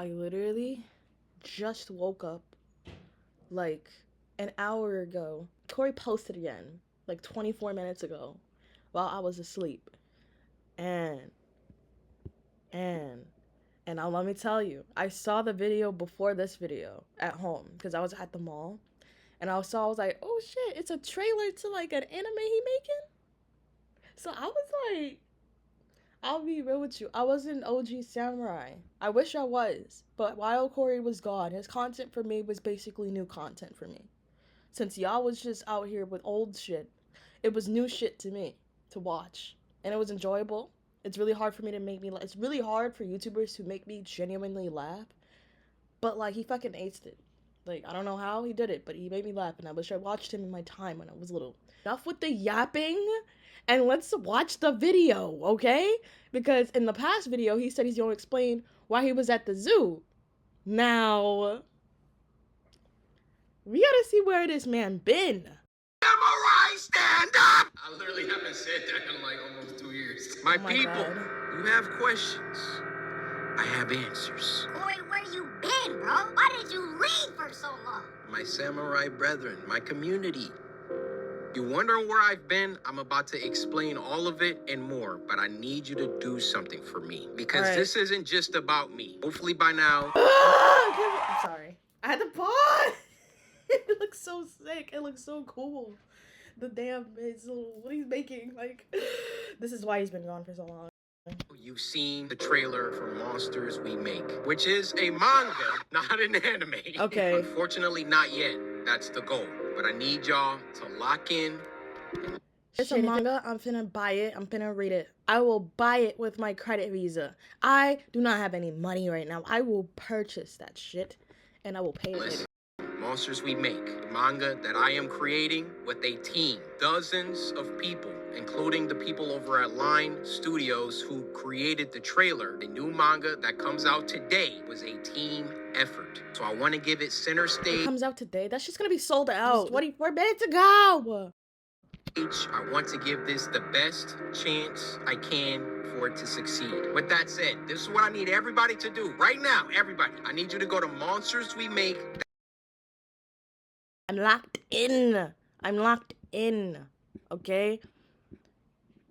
I literally just woke up like an hour ago. Cory posted again like 24 minutes ago while I was asleep. And and now let me tell you, I saw the video before this video at home because I was at the mall. And I was like, oh shit, it's a trailer to like an anime he making? So I was like, I'll be real with you. I was an OG samurai. I wish I was. But while Cory was gone, his content for me was basically new content for me. Since y'all was just out here with old shit, it was new shit to me to watch. And it was enjoyable. It's really hard for me to make me laugh. It's really hard for YouTubers to make me genuinely laugh. But like, he fucking aced it. Like, I don't know how he did it, but he made me laugh. And I wish I watched him in my time when I was little. Enough with the yapping. And let's watch the video, okay? Because in the past video, he said he's going to explain why he was at the zoo. Now, we gotta see where this man been. Samurai, stand up! I literally haven't said that in like almost 2 years. My people, God. You have questions. I have answers. Cory, where you been, bro? Why did you leave for so long? My samurai brethren, my community. You wondering where I've been? I'm about to explain all of it and more, but I need you to do something for me. Because this isn't just about me. Hopefully by now... I'm sorry. I had to pause. It looks so sick. It looks so cool. The damn, what he's making. Like, this is why he's been gone for so long. You've seen the trailer for Monsters We Make, which is a manga, not an anime. Okay. Unfortunately, not yet. That's the goal. But I need y'all to lock in. It's a manga. I'm finna buy it. I'm finna read it. I will buy it with my credit visa. I do not have any money right now. I will purchase that shit, and I will pay it later. Monsters We Make, a manga that I am creating with a team. Dozens of people, including the people over at Line Studios who created the trailer. The new manga that comes out today was a team effort. So I want to give it center stage. It comes out today? That's just gonna be sold out. 24 minutes to go. I want to give this the best chance I can for it to succeed. With that said, this is what I need everybody to do. Right now, everybody. I need you to go to Monsters We Make. I'm locked in. I'm locked in. Okay?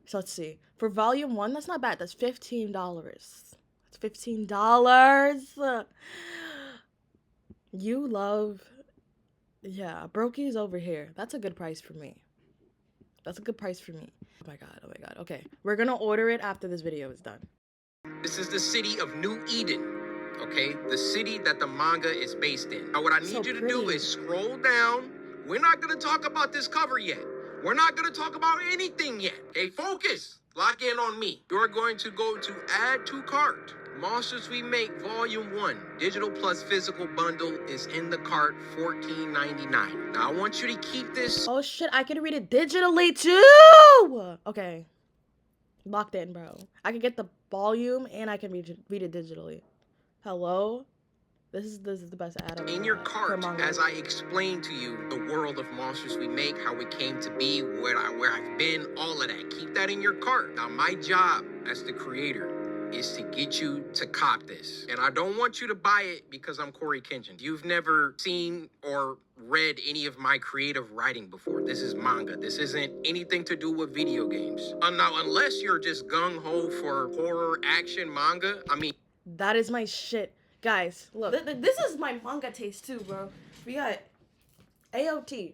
So let's see. For volume 1, that's not bad. That's $15. That's $15. You love... Yeah, Brokey's over here. That's a good price for me. That's a good price for me. Oh my god, oh my god. Okay, we're gonna order it after this video is done. This is the city of New Eden, okay? The city that the manga is based in. Now, what I need you to do is scroll down. We're not gonna talk about this cover yet. We're not gonna talk about anything yet. Okay, focus. Lock in on me. You're going to go to add to cart. Monsters We Make Volume 1, digital plus physical bundle is in the cart, $14.99. Now, I want you to keep this. Oh shit, I can read it digitally too! Okay. Locked in, bro. I can get the volume and I can read it digitally. Hello? This is the best ad in your cart as I explain to you the world of Monsters We Make, how it came to be, where I've been, all of that. Keep that in your cart. Now, my job as the creator is to get you to cop this. And I don't want you to buy it because I'm CoryxKenshin's. You've never seen or read any of my creative writing before. This is manga. This isn't anything to do with video games. Now, unless you're just gung-ho for horror action manga, I mean... That is my shit. Guys, look. This is my manga taste too, bro. We got AOT.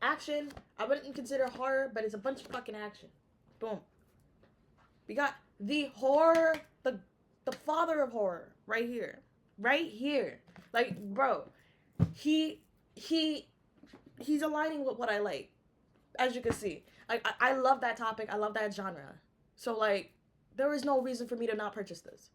Action. I wouldn't consider horror, but it's a bunch of fucking action. Boom. We got the horror, the father of horror, right here. Right here. Like, bro, he's aligning with what I like. As you can see. I love that topic. I love that genre. So, like, there is no reason for me to not purchase this.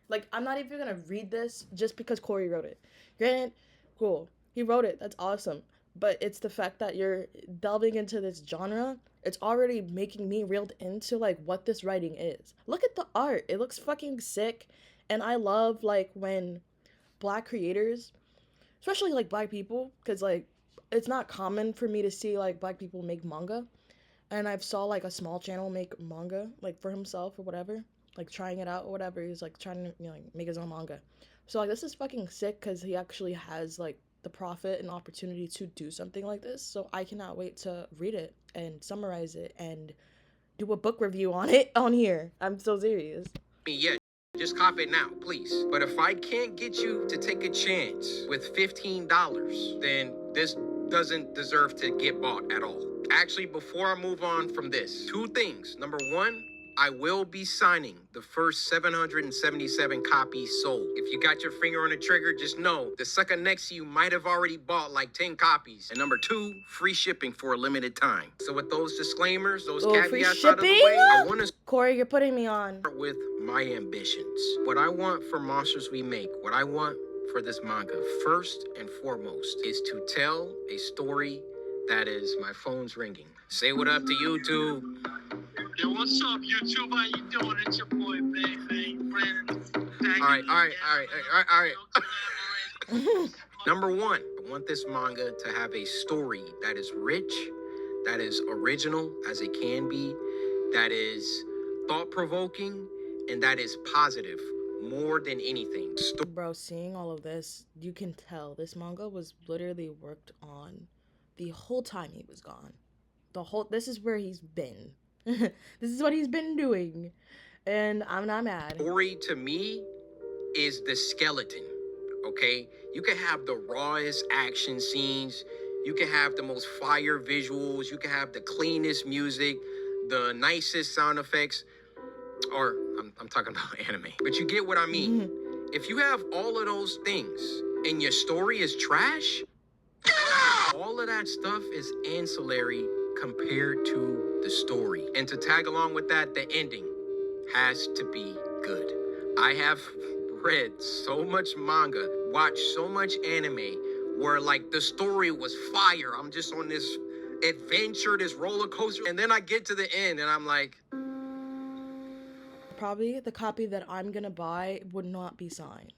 Like, I'm not even gonna read this just because Cory wrote it. Granted, cool. He wrote it. That's awesome. But it's the fact that you're delving into this genre. It's already making me reeled into, like, what this writing is. Look at the art. It looks fucking sick. And I love, like, when black creators, especially, like, black people, because, like, it's not common for me to see, like, black people make manga. And I've saw, like, a small channel make manga, like, for himself or whatever. like trying it out or whatever. He's like trying to like make his own manga. So like this is fucking sick because he actually has like the profit and opportunity to do something like this. So I cannot wait to read it and summarize it and do a book review on it on here. I'm so serious. Yeah, just cop it now, please. But if I can't get you to take a chance with $15, then this doesn't deserve to get bought at all. Actually, before I move on from this, two things. Number one, I will be signing the first 777 copies sold. If you got your finger on the trigger, just know the sucker next to you might have already bought like 10 copies. And number two, free shipping for a limited time. So with those disclaimers, those caveats out of the way, I want to Cory, you're putting me on. start with my ambitions. What I want for Monsters We Make, what I want for this manga, first and foremost, is to tell a story that is, my phone's ringing. Say what up to YouTube. Yo, what's up, YouTube? How you doing? It's your boy, Bang Brandon. All right. Number one, I want this manga to have a story that is rich, that is original as it can be, that is thought-provoking, and that is positive more than anything. Bro, seeing all of this, you can tell this manga was literally worked on the whole time he was gone. This is where he's been. This is what he's been doing. And I'm not mad. Story to me is the skeleton, okay? You can have the rawest action scenes. You can have the most fire visuals. You can have the cleanest music, the nicest sound effects. Or I'm talking about anime. But you get what I mean. If you have all of those things and your story is trash, all of that stuff is ancillary compared to the story. And to tag along with that, the ending has to be good. I have read so much manga, watched so much anime where like the story was fire. I'm just on this adventure, this roller coaster, and then I get to the end and I'm like, probably the copy that I'm gonna buy would not be signed,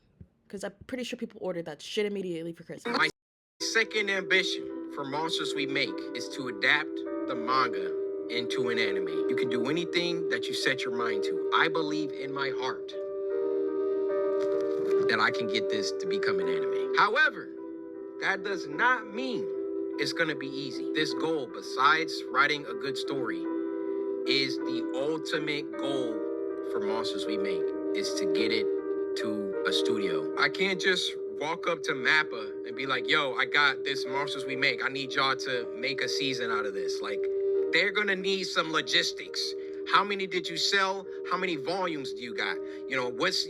because I'm pretty sure people ordered that shit immediately for Christmas. My second ambition for Monsters We Make is to adapt the manga into an anime. You can do anything that you set your mind to. I believe in my heart that I can get this to become an anime. However, that does not mean it's gonna be easy. This goal, besides writing a good story, is the ultimate goal for Monsters We Make, is to get it to a studio. I can't just walk up to Mappa and be like, yo, I got this Monsters We Make. I need y'all to make a season out of this. Like, they're gonna need some logistics. How many did you sell? How many volumes do you got? You know, what's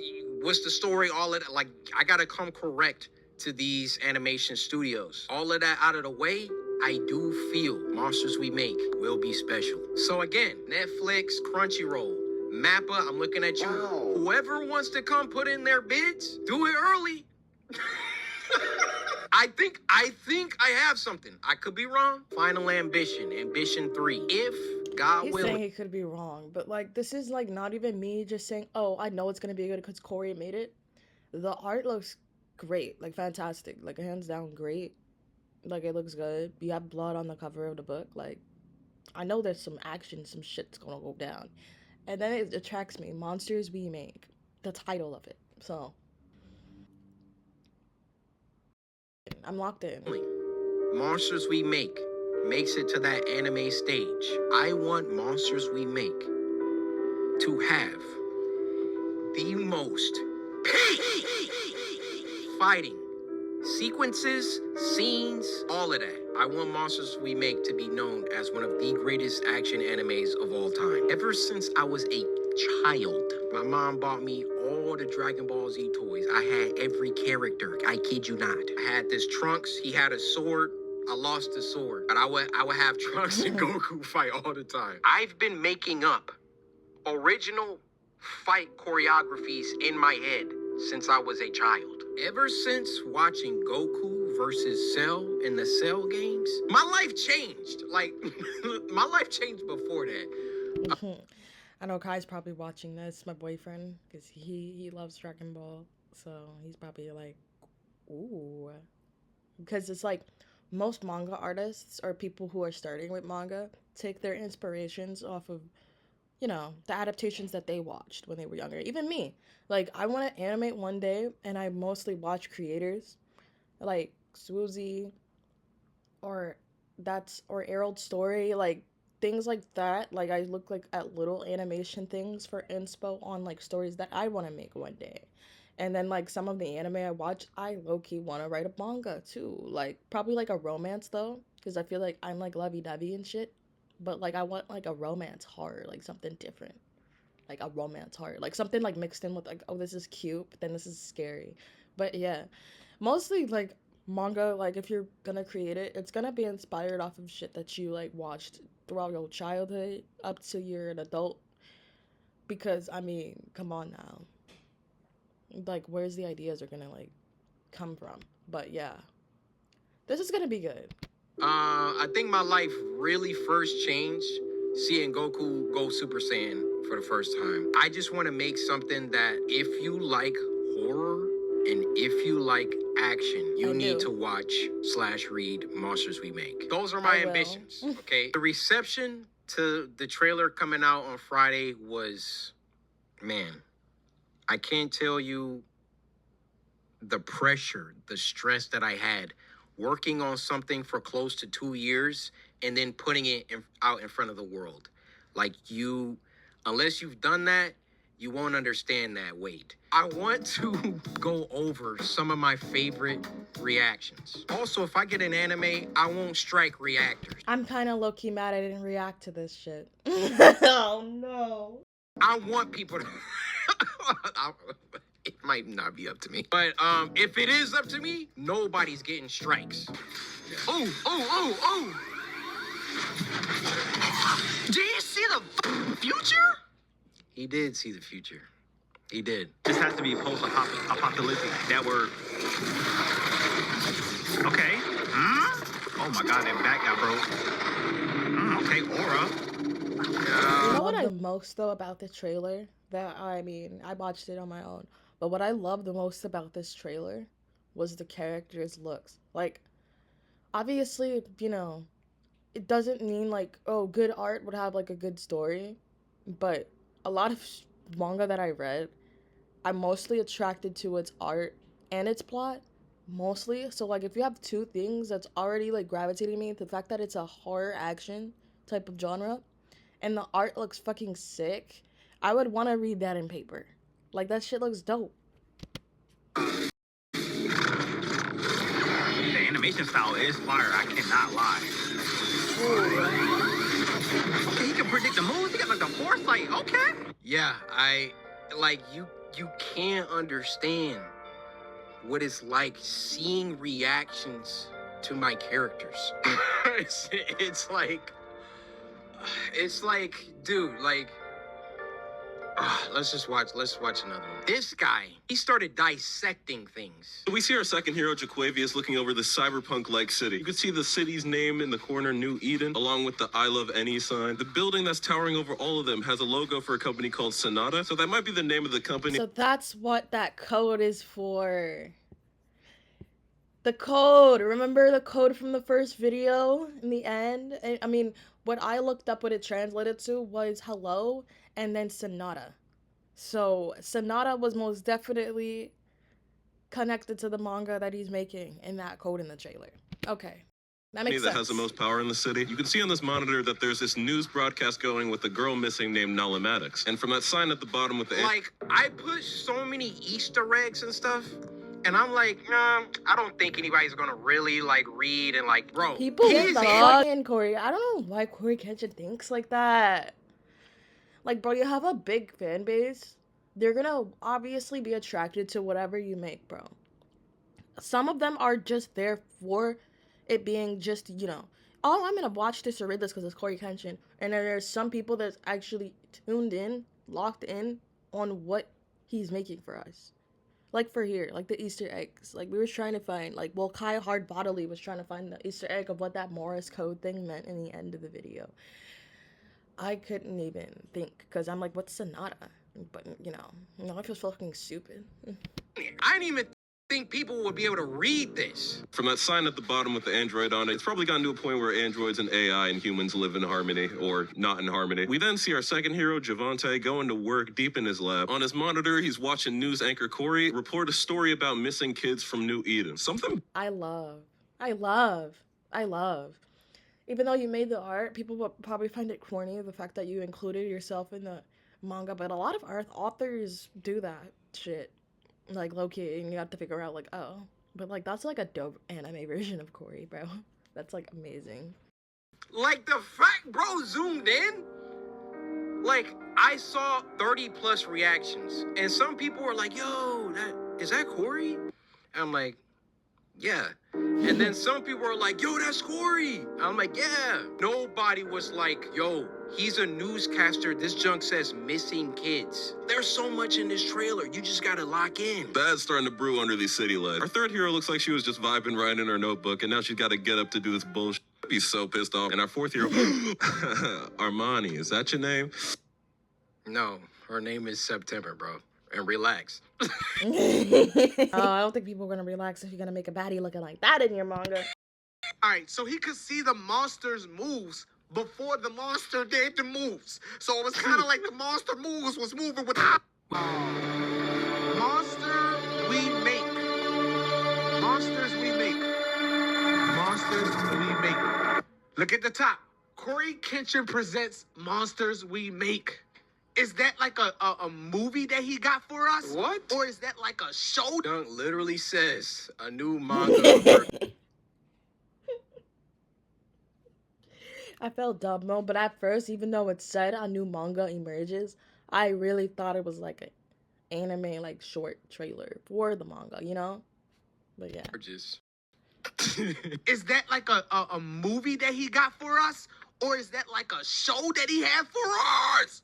the story? All of that. Like, I gotta come correct to these animation studios. All of that out of the way, I do feel Monsters We Make will be special. So again, Netflix, Crunchyroll, Mappa, I'm looking at you. Wow. Whoever wants to come put in their bids, do it early. I think I have something. I could be wrong. Final ambition, ambition 3. If God He's will. saying he could be wrong, but like this is like not even me just saying, oh, I know it's gonna be good because Cory made it. The art looks great, like fantastic, like hands down great. Like it looks good. You have blood on the cover of the book. Like I know there's some action, some shit's gonna go down. And then it attracts me. Monsters We Make. The title of it. So I'm locked in. Monsters We Make makes it to that anime stage. I want Monsters We Make to have the most peak fighting sequences, scenes, all of that. I want Monsters We Make to be known as one of the greatest action animes of all time. Ever since I was a child, my mom bought me all the Dragon Ball Z toys. I had every character. I kid you not. I had this Trunks. He had a sword. I lost the sword. But I would have Trunks and Goku fight all the time. I've been making up original fight choreographies in my head since I was a child. Ever since watching Goku versus Cell in the Cell games, my life changed. Like, my life changed before that. I know Kai's probably watching this, my boyfriend, because he loves Dragon Ball, so he's probably like, ooh. Because it's like, most manga artists or people who are starting with manga take their inspirations off of you know, the adaptations that they watched when they were younger. Even me. Like, I want to animate one day, and I mostly watch creators like Swoozy or or Errol's Story, like things like that. Like, I look like at little animation things for inspo on like stories that I want to make one day. And then like some of the anime I watch, I low key want to write a manga too. Like probably like a romance though, because I feel like I'm like lovey dovey and shit. But like I want like a romance horror, like something different, like a romance horror, like something like mixed in with like, oh, this is cute, but then this is scary. But yeah, mostly like manga, like if you're gonna create it, it's gonna be inspired off of shit that you like watched throughout your childhood up to you're an adult. Because I mean, come on now, like where's the ideas are gonna like come from? But yeah, this is gonna be good. I think my life really first changed seeing Goku go Super Saiyan for the first time. I just want to make something that if you like horror and if you like action, you I need do. to watch slash read Monsters We Make. Those are my I will. ambitions, okay? The reception to the trailer coming out on Friday was, man, I can't tell you the pressure, the stress that I had working on something for close to 2 years and then putting it out in front of the world. Like you, unless you've done that, you won't understand that weight. I want to go over some of my favorite reactions. Also, if I get an anime, I won't strike reactors. I'm kind of low key mad I didn't react to this shit. Oh no. I want people to. It might not be up to me, but if it is up to me, nobody's getting strikes. Oh, oh, oh, oh! Do you see the future? He did see the future. He did. This has to be post-apocalyptic. That word. Okay. Oh my god, that back got broke. Okay, aura. You know what I love the most though about the trailer? That I mean, I watched it on my own. But what I love the most about this trailer was the characters' looks. Like, obviously, you know, it doesn't mean like, oh, good art would have like a good story. But a lot of manga that I read, I'm mostly attracted to its art and its plot. Mostly. So like if you have two things that's already like gravitating me, the fact that it's a horror action type of genre and the art looks fucking sick, I would want to read that in paper. Like that shit looks dope. The animation style is fire. I cannot lie. Okay, he can predict the moves. He got like the foresight. Okay. Yeah, I like you can't understand what it's like seeing reactions to my characters. it's like, dude, like let's watch another one. This guy, he started dissecting things. We see our second hero, Jaquavius, looking over the cyberpunk-like city. You can see the city's name in the corner, New Eden, along with the I Love Any sign. The building that's towering over all of them has a logo for a company called Sonata, so that might be the name of the company. So that's what that code is for. The code. Remember the code from the first video in the end? I mean, what I looked up what it translated to was hello and then Sonata. So Sonata was most definitely connected to the manga that he's making in that code in the trailer. Okay. That makes sense. That has the most power in the city. You can see on this monitor that there's this news broadcast going with a girl missing named Nala Maddox. And from that sign at the bottom with the... Like, I put so many Easter eggs and stuff, and I'm like, nah, I don't think anybody's gonna really, like, read and, like, bro. People thought in Cory. I don't know why CoryxKenshin thinks like that. Like, bro, you have a big fan base. They're gonna obviously be attracted to whatever you make, bro. Some of them are just there for it being just, you know, oh, I'm gonna watch this or read this because it's CoryxKenshin. And then there's some people that's actually tuned in, locked in on what he's making for us. Like for here, like the Easter eggs. Like we were trying to find, like, well, Kai Hard Bodily was trying to find the Easter egg of what that Morse code thing meant in the end of the video. I couldn't even think because I'm like, what's Sonata? But, you know, life is fucking stupid. I didn't even think people would be able to read this. From that sign at the bottom with the android on it, it's probably gotten to a point where androids and AI and humans live in harmony, or not in harmony. We then see our second hero, Javante, going to work deep in his lab. On his monitor, he's watching news anchor Cory report a story about missing kids from New Eden. Something I love. Even though you made the art, people will probably find it corny, the fact that you included yourself in the manga, but a lot of authors do that shit. Like, low-key, and you have to figure out, like, oh. But, like, that's, like, a dope anime version of Cory, bro. That's, like, amazing. Like, the fact bro zoomed in, like, I saw 30 plus reactions, and some people were like, yo, is that Cory? And I'm like, yeah. And then some people were like, yo, that's Cory. I'm like, yeah. Nobody was like, yo, he's a newscaster. This junk says missing kids. There's so much in this trailer. You just gotta lock in. bad's starting to brew under these city lights. Our third hero looks like she was just vibing right in her notebook, and now she's got to get up to do this bullshit. I'd be so pissed off. And our fourth hero, Armani, is that your name? No, her name is September, bro. And relax. I don't think people are gonna relax if you're gonna make a baddie looking like that in your manga. Alright, so he could see the monster's moves before the monster did the moves. So it was kind of like the monster moves was moving with the monster we make. Monsters we make. Monsters we make. Look at the top. CoryxKenshin presents Monsters We Make. Is that like a movie that he got for us? What? Or is that like a show? Junk literally says a new manga. I felt dumb, no, but at first, even though it said a new manga emerges, I really thought it was like an anime, like, short trailer for the manga, you know? But yeah. Is that like a movie that he got for us? Or is that like a show that he had for us?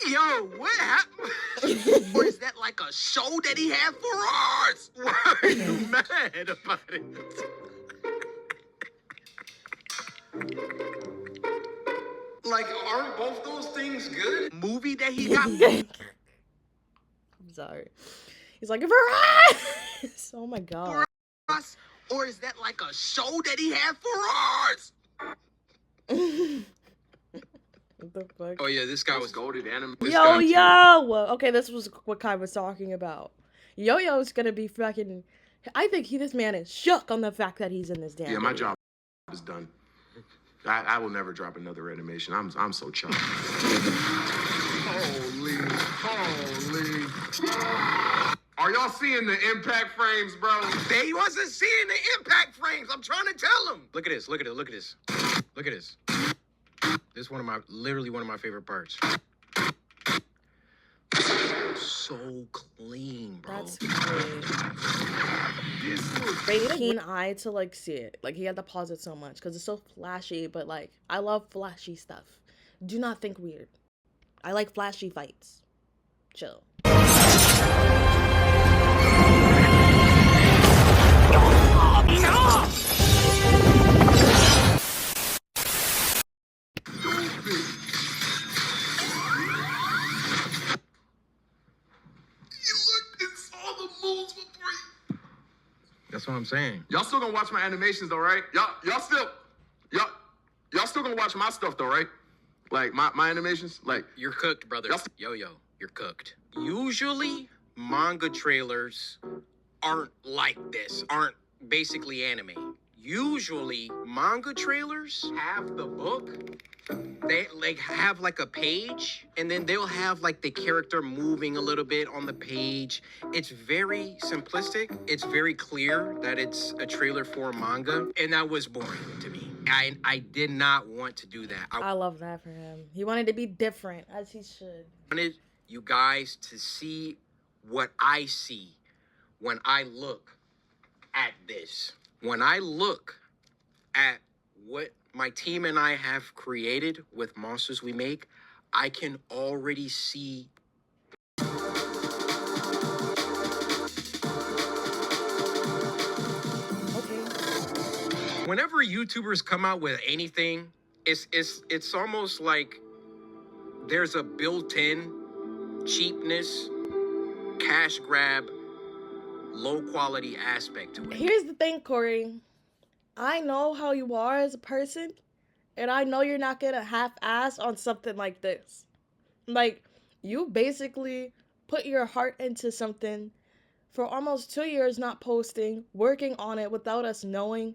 Yo, what happened? Or is that like a show that he had for us? Why are you mad about it? Like, aren't both those things good? Movie that he got I'm sorry. He's like, for us! Oh my god. for us? Or is that like a show that he had for us? What the fuck? Oh yeah, this guy was goated anime. Yo! Okay, this was what Kai was talking about. Yo-Yo's gonna be fucking... I think this man is shook on the fact that he's in this damn Yeah, my video. job is done. I will never drop another animation. I'm so chuffed. Holy. Are y'all seeing the impact frames, bro? They wasn't seeing the impact frames. I'm trying to tell him. Look at this. Look at this. This is literally one of my favorite parts. So clean, bro. That's great. Very keen eye to, like, see it. Like, he had to pause it so much because it's so flashy, but, like, I love flashy stuff. Do not think weird. I like flashy fights. Chill. That's what I'm saying. Y'all still gonna watch my animations though, right? Y'all still gonna watch my stuff though, right? Like my animations, like You're cooked, brother. Y'all- Yo, you're cooked. Usually, manga trailers aren't like this, aren't basically anime. Usually, manga trailers have the book. They like have like a page, and then they'll have like the character moving a little bit on the page. It's very simplistic. It's very clear that it's a trailer for a manga, and that was boring to me. I did not want to do that. I love that for him. He wanted to be different, as he should. Wanted you guys to see what I see when I look at this. When I look at what my team and I have created with Monsters We Make, I can already see. Okay. Whenever YouTubers come out with anything, it's almost like there's a built-in cheapness, cash grab, low quality aspect to it. Here's the thing, Cory. I know how you are as a person, and I know you're not gonna half-ass on something like this. Like, you basically put your heart into something for almost 2 years not posting, working on it without us knowing.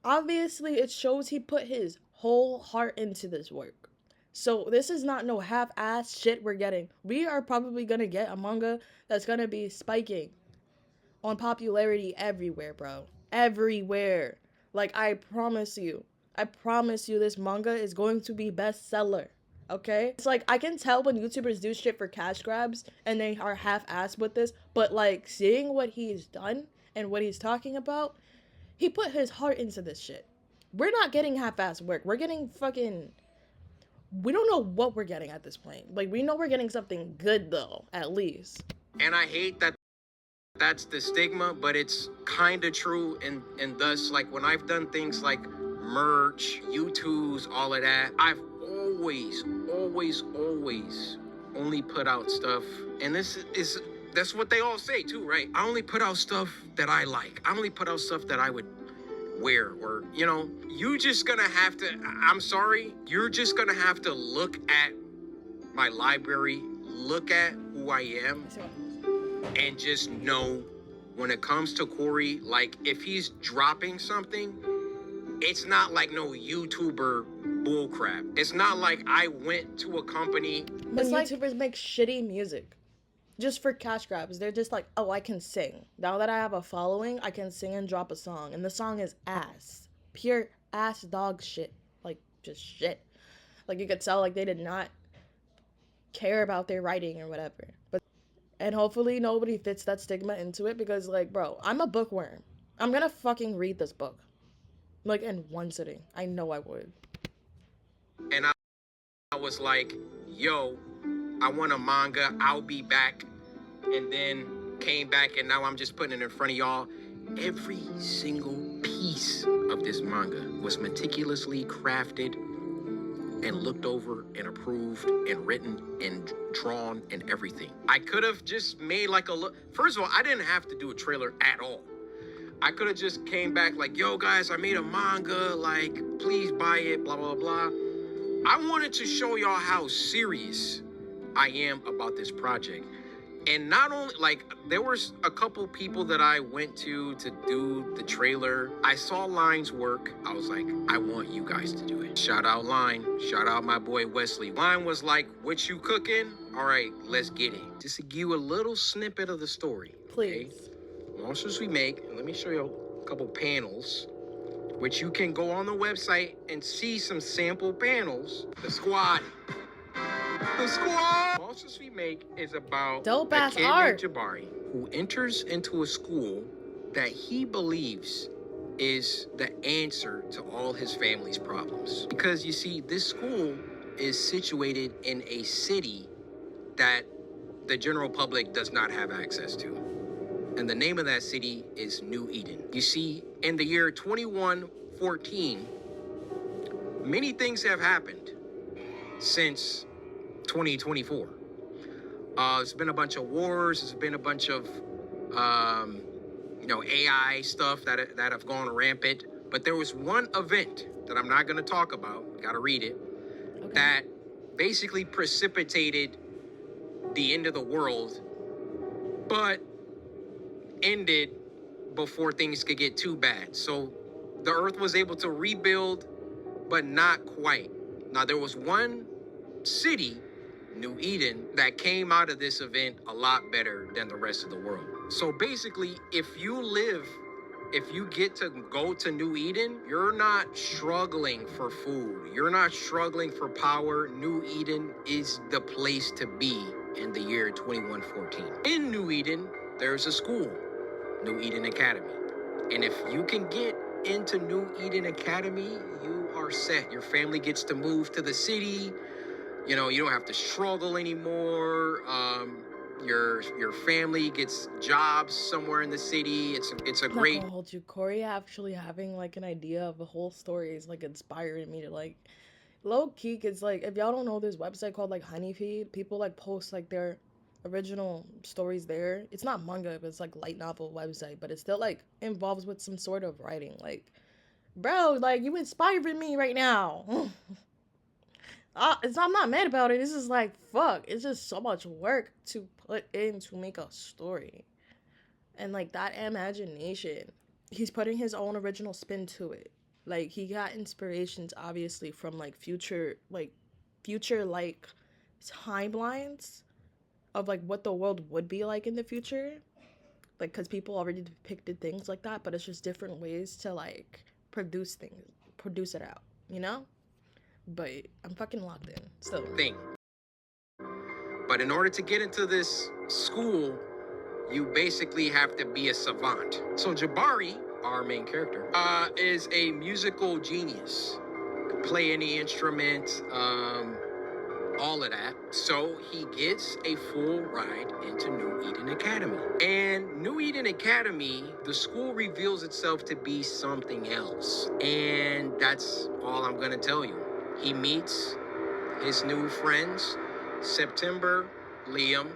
Obviously, it shows he put his whole heart into this work. So this is not no half-ass shit we're getting. We are probably gonna get a manga that's gonna be spiking on popularity everywhere, bro. Everywhere. Like, I promise you this manga is going to be bestseller. Okay? It's like, I can tell when YouTubers do shit for cash grabs and they are half-assed with this, but like, seeing what he's done and what he's talking about, he put his heart into this shit. We're not getting half-assed work. We're getting fucking... We don't know what we're getting at this point. Like, we know we're getting something good, though, at least. And I hate that that's the stigma, but it's kind of true. And thus, like, when I've done things like merch, YouTubes, all of that, I've always only put out stuff. And that's what they all say too, right? I only put out stuff that I like. I only put out stuff that I would wear, or, you know, you just gonna have to, I'm sorry, you're just gonna have to look at my library, look at who I am, and just know when it comes to Cory, like, if he's dropping something, it's not like no YouTuber bullcrap. It's not like I went to a company. But YouTubers make shitty music just for cash grabs. They're just like, oh, I can sing. Now that I have a following, I can sing and drop a song. And the song is ass. Pure ass dog shit. Like, just shit. Like, you could tell, like, they did not care about their writing or whatever. And hopefully nobody fits that stigma into it, because, like, bro, I'm a bookworm. I'm gonna fucking read this book. Like, in one sitting. I know I would. And I was like, yo, I want a manga, I'll be back. And then came back, and now I'm just putting it in front of y'all. Every single piece of this manga was meticulously crafted and looked over and approved and written and drawn and everything. I could have just made like first of all, I didn't have to do a trailer at all. I could have just came back like, yo guys, I made a manga, like, please buy it, blah, blah, blah. I wanted to show y'all how serious I am about this project. And not only, like, there was a couple people that I went to do the trailer. I saw Line's work. I was like, I want you guys to do it. Shout out Line. Shout out my boy Wesley. Line was like, what you cooking? All right, let's get it. Just to give you a little snippet of the story. Please. Okay? Monsters We Make. And let me show you a couple panels, which you can go on the website and see some sample panels. The squad. The squad! Monsters We Make is about dope a ass kid art named Jabari who enters into a school that he believes is the answer to all his family's problems. Because you see, this school is situated in a city that the general public does not have access to. And the name of that city is New Eden. You see, in the year 2114, many things have happened since 2024. There's been a bunch of wars. There's been a bunch of, AI stuff that have gone rampant. But there was one event that I'm not going to talk about. Got to read it. Okay. That basically precipitated the end of the world, but ended before things could get too bad. So the Earth was able to rebuild, but not quite. Now, there was one city, New Eden, that came out of this event a lot better than the rest of the world. So basically, if you get to go to New Eden, you're not struggling for food. You're not struggling for power. New Eden is the place to be in the year 2114. In New Eden, there's a school, New Eden Academy. And if you can get into New Eden Academy, you are set. Your family gets to move to the city. You know, you don't have to struggle anymore. Your family gets jobs somewhere in the city. It's a great. Not gonna hold you, Cory. Actually having like an idea of the whole story is like inspiring me to like Low key, it's like if y'all don't know this website called like Honeyfeed, people like post like their original stories there. It's not manga, but it's like light novel website, but it still like involves with some sort of writing. Like, bro, like you inspiring me right now. I'm not mad about it. This is like fuck. It's just so much work to put in to make a story, and like that imagination, he's putting his own original spin to it. Like he got inspirations obviously from like future like timelines of like what the world would be like in the future. Like cuz people already depicted things like that, but it's just different ways to like produce it out, you know? But I'm fucking locked in still. Thing. But in order to get into this school, you basically have to be a savant. So Jabari, our main character, is a musical genius. Could play any instrument, all of that. So he gets a full ride into New Eden Academy. And New Eden Academy, the school reveals itself to be something else. And that's all I'm gonna tell you. He meets his new friends, September, Liam,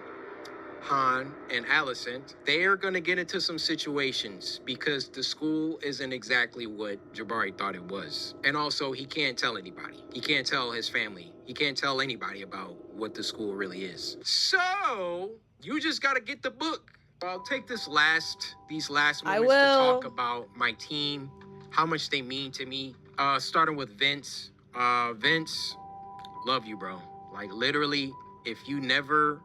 Han, and Allison. They are gonna get into some situations because the school isn't exactly what Jabari thought it was. And also, he can't tell anybody. He can't tell his family. He can't tell anybody about what the school really is. So, you just gotta get the book. I'll take these last moments to talk about my team, how much they mean to me. Starting with Vince. Vince, love you, bro. Like, literally, if you never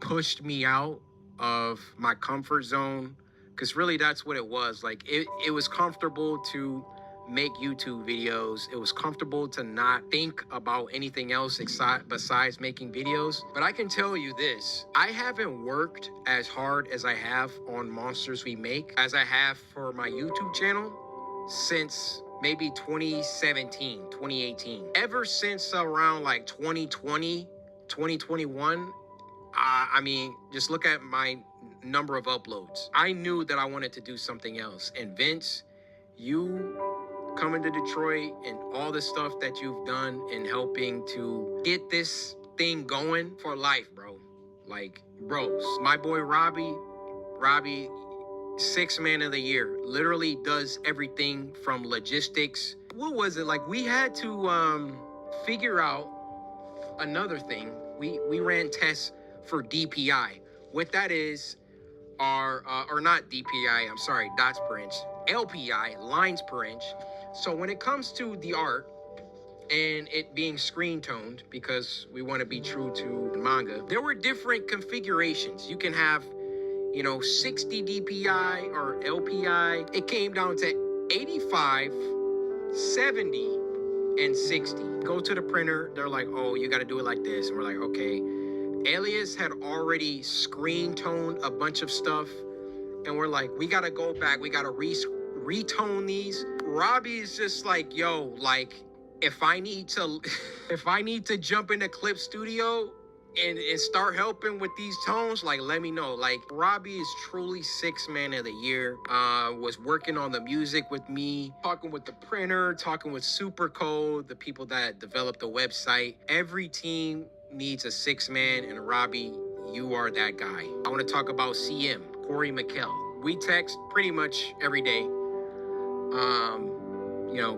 pushed me out of my comfort zone, because really that's what it was. Like it was comfortable to make YouTube videos. It was comfortable to not think about anything else besides making videos. But I can tell you this, I haven't worked as hard as I have on Monsters We Make as I have for my YouTube channel since maybe 2017, 2018. Ever since around like 2020, 2021, I mean, just look at my number of uploads. I knew that I wanted to do something else. And Vince, you coming to Detroit and all the stuff that you've done in helping to get this thing going for life, bro. Like, bros. My boy Robbie, 6th man of the year, literally does everything from logistics. What was it? Like, we had to figure out another thing. We ran tests for DPI. What that is are, or not DPI, I'm sorry, dots per inch, LPI, lines per inch. So when it comes to the art and it being screen toned, because we want to be true to manga, there were different configurations. You can have, 60 DPI or LPI. It came down to 85, 70, and 60. Go to the printer, they're like, oh, you got to do it like this. And we're like, okay. Alias had already screen toned a bunch of stuff, and we're like, we gotta go back, we gotta retone these. Robbie is just like, yo, like, if I need to jump into Clip Studio and start helping with these tones, like, let me know. Like, Robbie is truly 6th man of the year. Was working on the music with me, talking with the printer, talking with Supercode, the people that developed the website. Every team needs a 6th man, and Robbie, you are that guy. I want to talk about CM, Corey McKell. We text pretty much every day.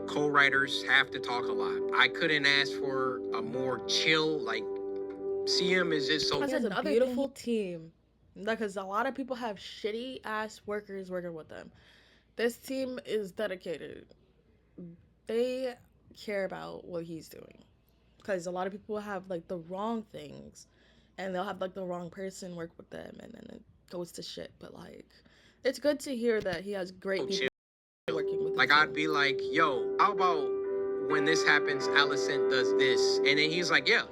Co-writers have to talk a lot. I couldn't ask for a more chill, like, CM is just so... Because it's a beautiful team. Because a lot of people have shitty ass workers working with them. This team is dedicated. They care about what he's doing. Because a lot of people have like the wrong things, and they'll have like the wrong person work with them, and then it goes to shit. But like, it's good to hear that he has great people working with him. Like, I'd be like, yo, how about when this happens, Allison does this, and then he's like, yeah,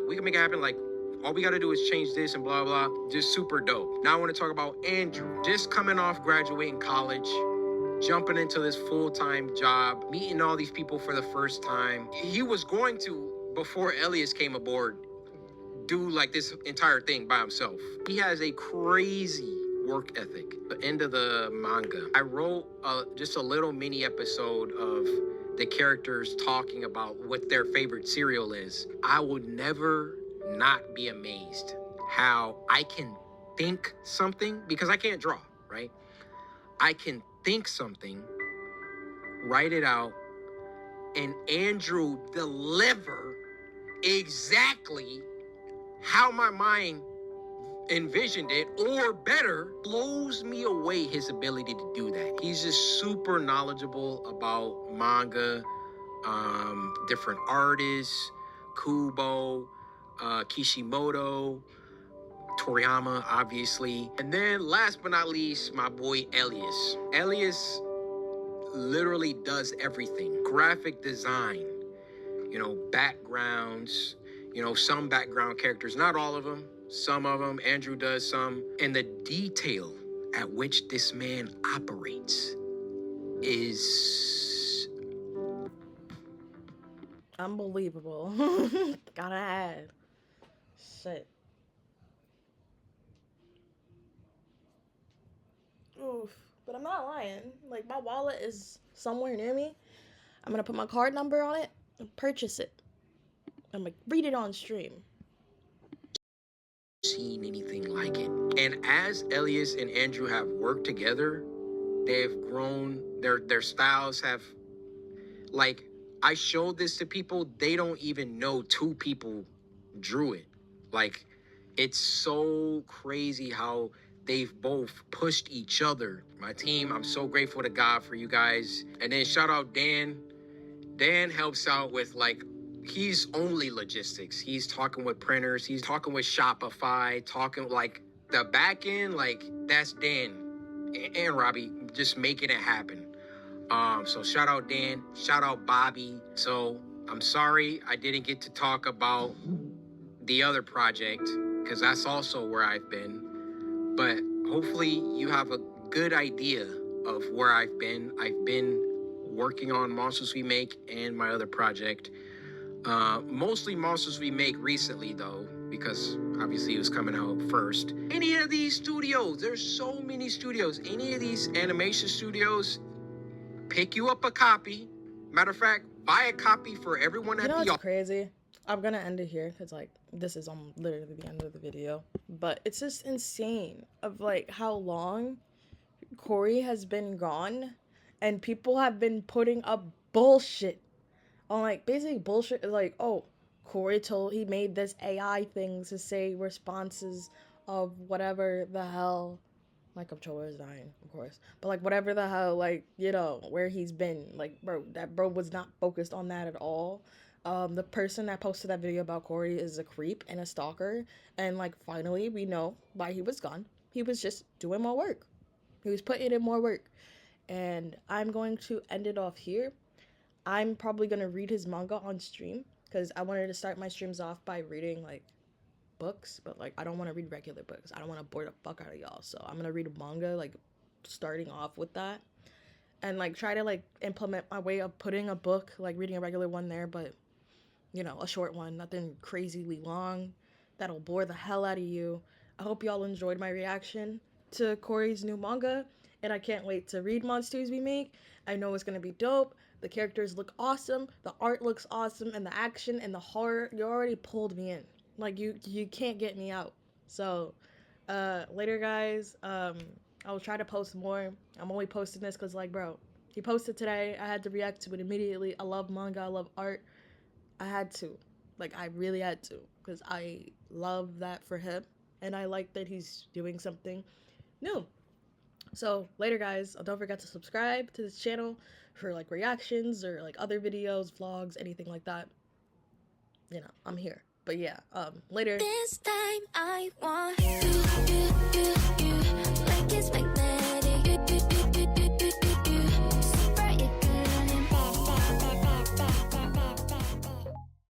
we can make it happen. Like, all we got to do is change this and blah blah. Just super dope. Now I want to talk about Andrew, just coming off graduating college, jumping into this full-time job, meeting all these people for the first time. He was going to, before Elias came aboard, do like this entire thing by himself. He has a crazy work ethic. The end of the manga, I wrote just a little mini episode of the characters talking about what their favorite cereal is, I would never not be amazed how I can think something, because I can't draw, right? I can think something, write it out, and Andrew deliver exactly how my mind envisioned it, or better. Blows me away his ability to do that. He's just super knowledgeable about manga, different artists, Kubo, Kishimoto, Toriyama, obviously. And then last but not least, my boy Elias. Elias literally does everything. Graphic design, backgrounds, some background characters, not all of them, some of them. Andrew does some. And the detail at which this man operates is unbelievable. Gotta add. Shit. Oof. But I'm not lying. Like, my wallet is somewhere near me. I'm gonna put my card number on it and purchase it. I'm gonna read it on stream. seen anything like it. And as Elias and Andrew have worked together, they've grown, their styles have, like, I showed this to people, they don't even know two people drew it. Like, it's so crazy how they've both pushed each other. My team, I'm so grateful to God for you guys. And then shout out Dan. Dan helps out with, like, he's only logistics. He's talking with printers. He's talking with Shopify, talking like the back end, like that's Dan and Robbie just making it happen. So shout out Dan, shout out Bobby. So I'm sorry I didn't get to talk about the other project because that's also where I've been. But hopefully you have a good idea of where I've been. I've been working on Monsters We Make and my other project. Mostly Monsters We Make recently though, because obviously it was coming out first. Any of these studios, there's so many studios, any of these animation studios, pick you up a copy. Matter of fact, buy a copy for everyone at the crazy. I'm gonna end it here because like this is literally the end of the video. But it's just insane of like how long Cory has been gone and people have been putting up bullshit on like basically bullshit like, oh, Cory he made this AI thing to say responses of whatever the hell. My controller is dying, of course. But like whatever the hell, like, where he's been. Like, bro, that bro was not focused on that at all. The person that posted that video about Cory is a creep and a stalker. And like finally we know why he was gone. He was just doing more work. He was putting in more work. And I'm going to end it off here. I'm probably going to read his manga on stream because I wanted to start my streams off by reading, like, books. But, like, I don't want to read regular books. I don't want to bore the fuck out of y'all. So I'm going to read a manga, like, starting off with that. And, like, try to, like, implement my way of putting a book, like, reading a regular one there. But, a short one. Nothing crazily long. That'll bore the hell out of you. I hope y'all enjoyed my reaction to Cory's new manga. And I can't wait to read Monsters We Make. I know it's going to be dope. The characters look awesome, the art looks awesome, and the action and the horror, you already pulled me in. Like, you can't get me out. So, later, guys, I'll try to post more. I'm only posting this because, like, bro, he posted today. I had to react to it immediately. I love manga. I love art. I had to. Like, I really had to because I love that for him, and I like that he's doing something new. So, later, guys, don't forget to subscribe to this channel for, like, reactions or, like, other videos, vlogs, anything like that. I'm here. But, yeah, later. This time I want you.